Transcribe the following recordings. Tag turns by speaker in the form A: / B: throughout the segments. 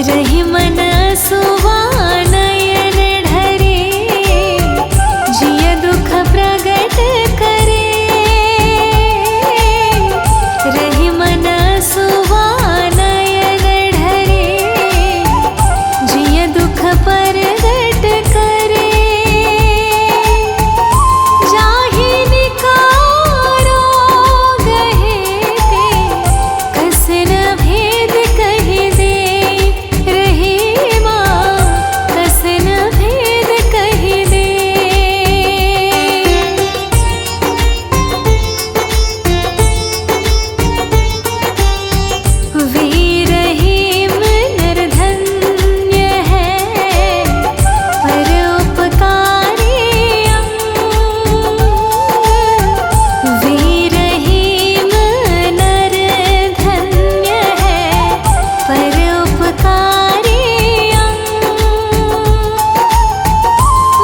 A: रही मन सुवानयन ढरे, जिय दुख प्रगट करे। रही मन सुवानयन ढरे, जिय दुख प्रगट करे। जाहि निकारो गहे ते, कस न भेद कहि दे। रही माँ कस न भेद कहि दे। वीर हेम नर धन्य है, परोपकारी अंग। वीर हेम नर धन्य है, परोपकारी अंग।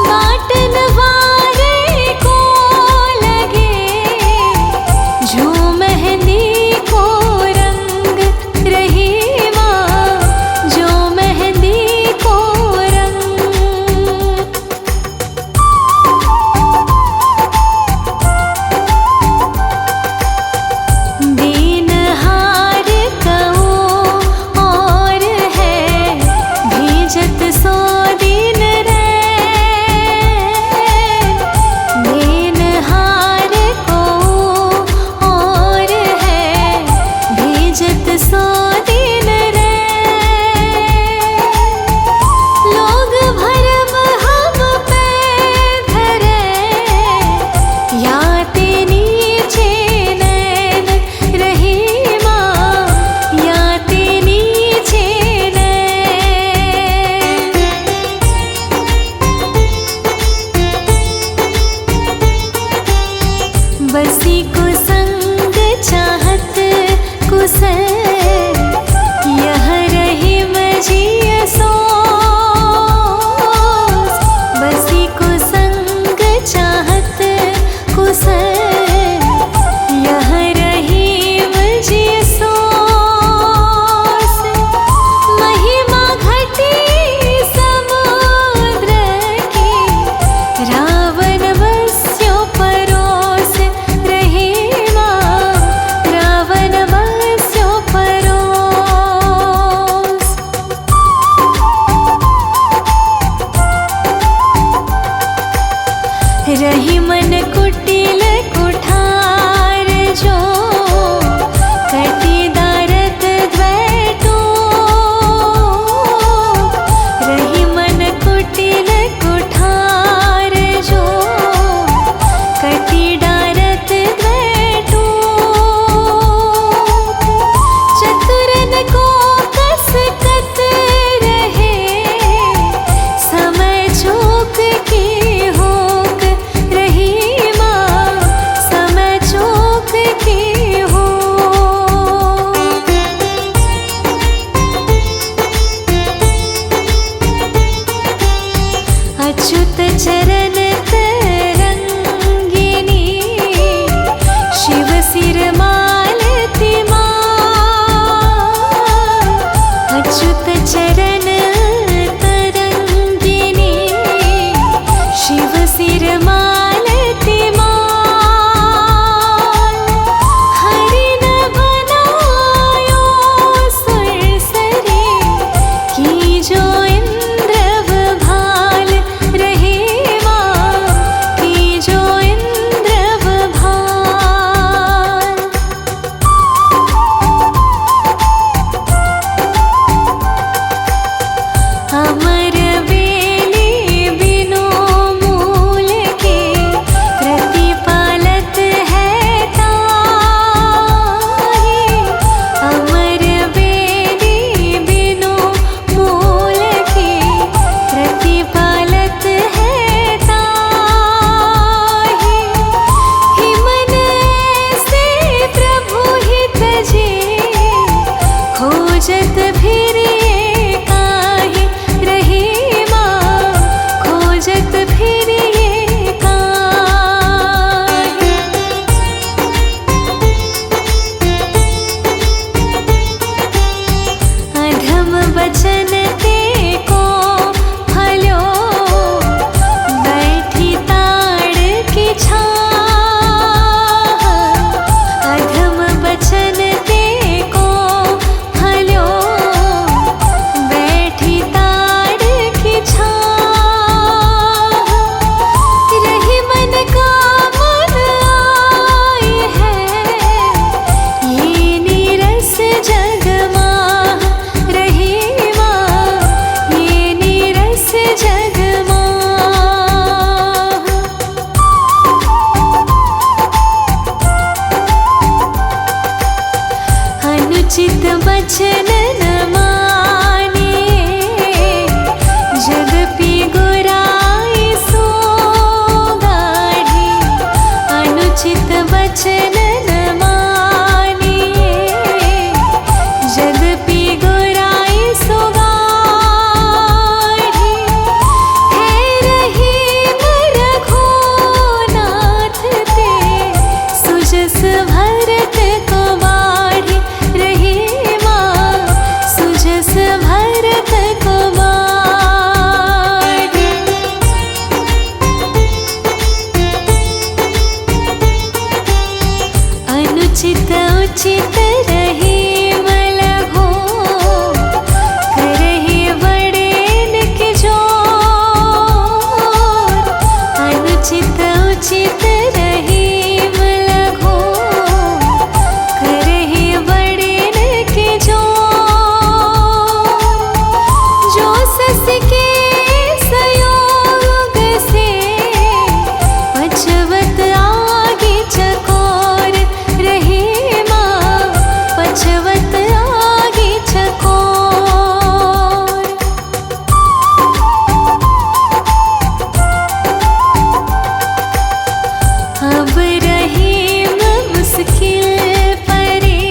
A: बाटन वारे को लगे, जो मेहंदी को रंग। रही माँ जो मेहंदी को रंग। दीनहार कहो और है, भेजत सो दिन रे। दीनहार को और है, भेजत सो दिन रे। लोग भरम हम पे धरे, याते नीचे नैन। रही माँ याते नीचे नैन। बसी को संग चाहत कुशल, यह रही मजिय सोस। बसी को संग चाहत कुशल, यह रही मजिय सोस। महिमा घटी समुद्र की, रावण बस्यो परोस। रही माँ रावण बस्यो परोस। रही मन कुटिल कुठार जो, कटी दारत द्वैटो। रही मन कुटिल कुठार जो, कटी डारत द्वैटो। चतुरन को कस कत रहे, समय चूक की होक। रही माँ समय चूक की होक। अच्युत चरण तरंगिनी, शिव सिर मालती माँ। अच्युत चरण तरंगिनी, शिव सिर मालती माँ। हरि न बनायो सुरसरी, की जो इंद्र भाल। रही माँ की जो इंद्र भाल। अमर बेली बिनु मूल के, प्रतिपालत है ताहि। अमर बेली बिनु मूल के, प्रतिपालत है ताहि। हिमन से प्रभु हित जे, खोजत फिरे काहे। रही माँ खोजत फिरे काहे। अधम अधम बचन ते को फल्यो, बैठी ताड़ की छाह। अधम बचन ते को फल्यो, बैठी ताड़ की छाह। रही मन का मन आई है, ये नीरस जग माह। रही माँ ये नीरस जग माह। अनुचित बचन न मानिए, जद्यपि गुराई सो गाढ़ी। अनुचित बचन न मानिए, जद्यपि गुराई सो गाढ़ी। है रहीम रघुनाथ ते, सुजस भरत को बाढ़ी। रही माँ सुजस भरत को बाढ़ी। अनुचित उचित रही मलघो, करही बड़ेन के जोर। अनुचित उचित रही मलघो, करही बड़ेन के जोर। जो सस के संयोग से, पचवत आगे चकोर। रही माँ पचवत आगे चकोर। अब रहीम मुश्किल परे,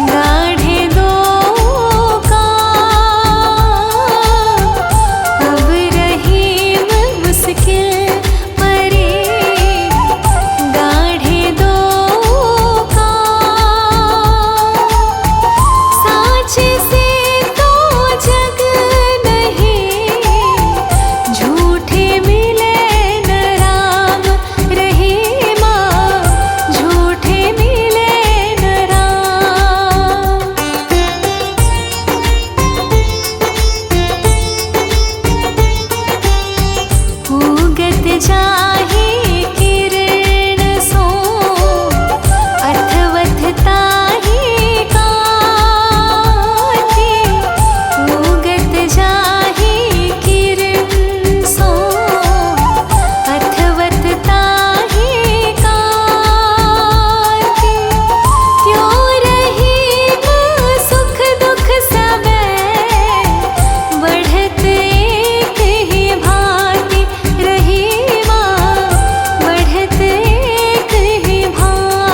A: गाढ़े दो काम। अब रहीम मुश्किल परे, गाढ़े दो काम। साँचे से तो जग नहीं, झूठे मिले न राम। रही माँ झूठे मिले न राम। उगत जाहि किरण सो, अथवथ ताहि कांति। उगत जाहि किरण सो, अथवथ ताहि कांति। त्यों रहीम सुख दुख सबे, बढ़त एक ही भांति। रही माँ बढ़त एक ही भांति।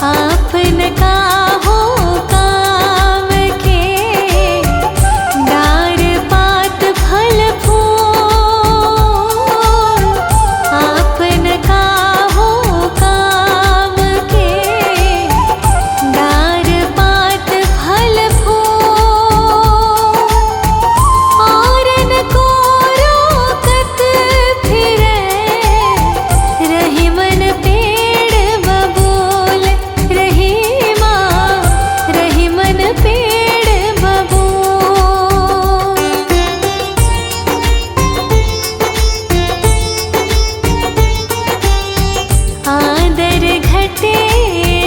A: आपन काहो काम के, डार पात फल फूल। आपन काहो काम के, डार पात फल फूल। औरन को रोकत फिरे, रही मन पेड़ बबूल। रही माँ रही मन पेड़ बबूल। आदर घटे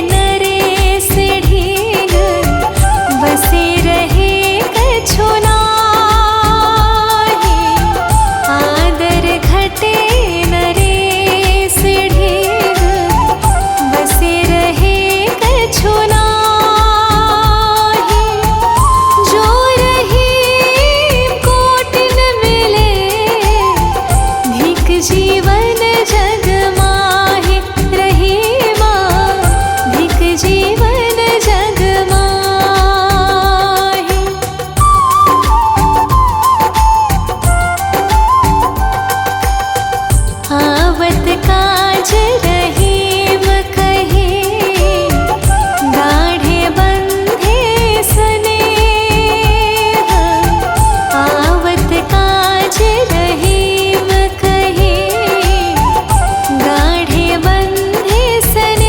A: नरेश ढीग, बसे रहे कछु नाहि। आदर घटे नरेश ढीग, बसे रहे कछु नाहि। जो रहीम कोट न मिले, धिक जीवन जग माहि। रही माँ धिक जीवन जग माहि। आवत काल काज रहीम कहे, गाढ़े बंधे स्नेह, आवत काज रहीम कहे, गाढ़े बंधे स्नेह।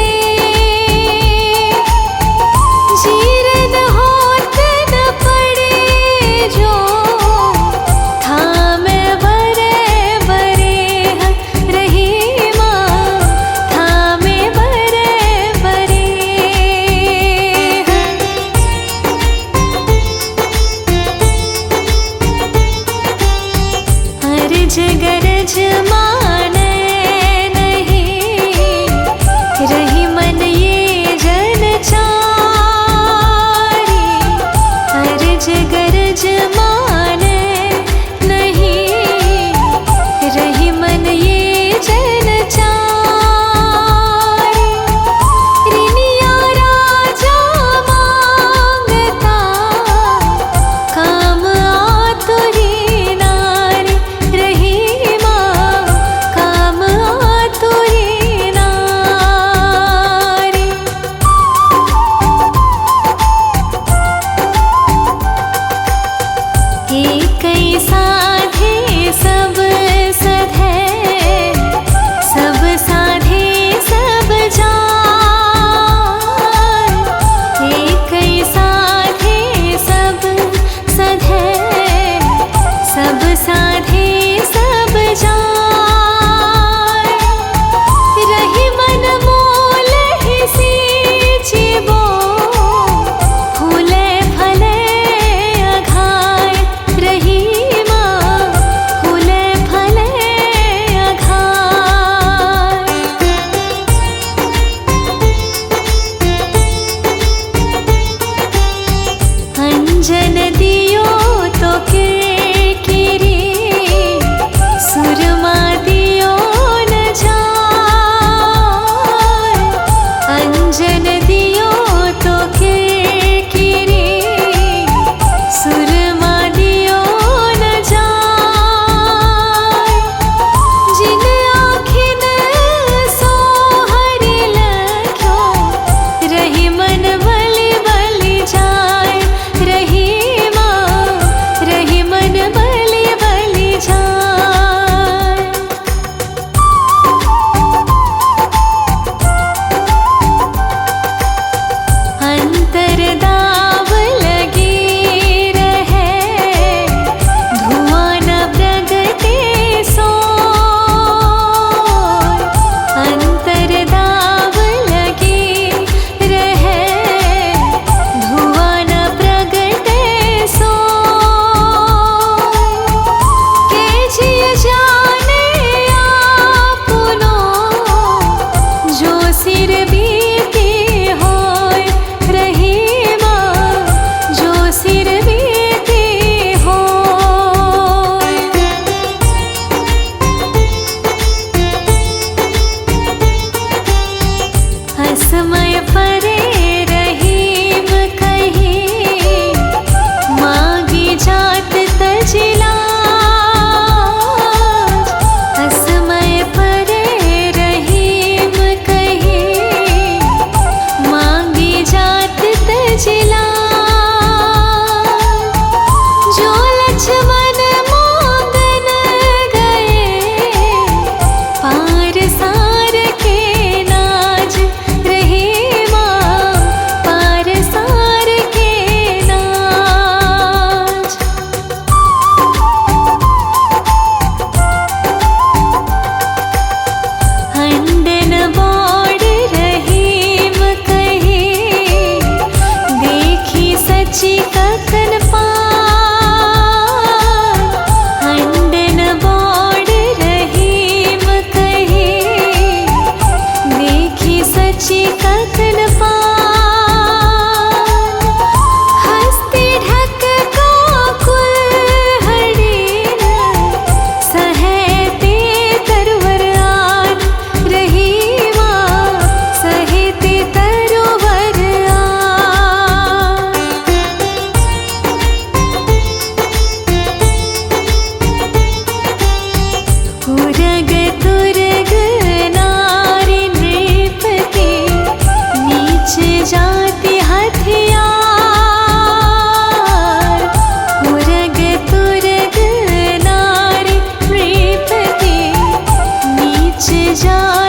A: जीरन होत न पड़े जो, थाम बरे बरे रहीमा, जा